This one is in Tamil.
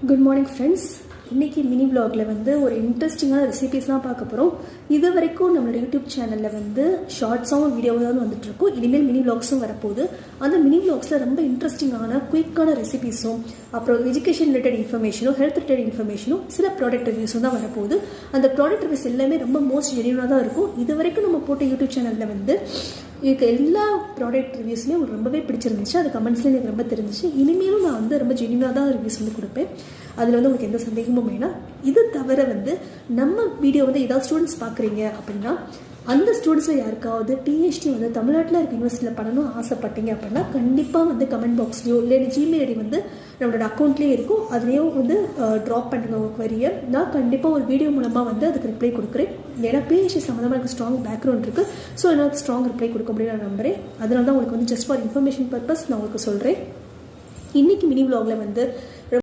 Good morning friends. இன்றைக்கி மினி விலாகில் வந்து ஒரு இன்ட்ரெஸ்டிங்கான ரெசிபீஸ் தான் பார்க்க போகிறோம். இது வரைக்கும் நம்மளோட யூடியூப் சேனலில் வந்து ஷார்ட்ஸாகவும் வீடியோவும் தான் வந்துட்டுருக்கோம். இனிமேல் மினி விலாக்ஸும் வரப்போகுது. அந்த மினி விலாக்ஸில் ரொம்ப இன்ட்ரெஸ்டிங்கான குயிக்கான ரெசிபீஸும் அப்புறம் எஜுகேஷன் ரிலேட்டட் இன்ஃபர்மேஷனும் ஹெல்த் ரிலேட்டட் இன்ஃபர்மேஷனும் சில ப்ராடக்ட் ரிவ்யூஸும் தான் வரப்போகுது. அந்த ப்ராடக்ட் ரிவ்யூஸ் எல்லாமே ரொம்ப மோஸ்ட் ஜென்யூனாக தான் இருக்கும். இது வரைக்கும் நம்ம போட்ட யூடியூப் சேனலில் வந்து எனக்கு எல்லா ப்ராடக்ட் ரிவ்யூஸுமே உங்களுக்கு ரொம்பவே பிடிச்சிருந்துச்சு. அது கமெண்ட்ஸ்லேயும் எனக்கு ரொம்ப தெரிஞ்சிச்சு. இனிமேலும் நான் வந்து ரொம்ப ஜென்யூனாக தான் ரிவ்யூஸ் வந்து கொடுப்பேன். அதில் வந்து உங்களுக்கு எந்த சந்தேகமும் வேணாம். இது தவிர வந்து நம்ம வீடியோ வந்து ஏதாவது ஸ்டூடெண்ட்ஸ் பார்க்குறீங்க அப்படின்னா அந்த ஸ்டூடெண்ட்ஸில் யாருக்காவது டிஎஸ்டி வந்து தமிழ்நாட்டில் இருக்க யூனிவர்சிட்டியில் பண்ணணும் ஆசைப்பட்டீங்க அப்படின்னா கண்டிப்பாக வந்து கமெண்ட் பாக்ஸ்லையோ இல்லை ஜிமெயில் ஐடி வந்து நம்மளோட அக்கௌண்ட்லேயே இருக்கும். அதுலேயும் வந்து ட்ராப் பண்ணுங்க உங்கள் குவரியை. நான் கண்டிப்பாக ஒரு வீடியோ மூலமாக வந்து அதுக்கு ரிப்ளை கொடுக்குறேன். ஏன்னா பிஹெச்டி சம்மந்தமாக எனக்கு ஸ்ட்ராங் பேக்ரவுண்ட் இருக்குது. ஸோ என்னால் ஸ்ட்ராங் ரிப்ளை கொடுக்க முடியும் நான் நம்புகிறேன். அதனால தான் உங்களுக்கு வந்து ஜஸ்ட் ஃபார் இன்ஃபர்மேஷன் பர்பஸ் நான் உங்களுக்கு சொல்கிறேன். இன்றைக்கி மினி விலாகில் வந்து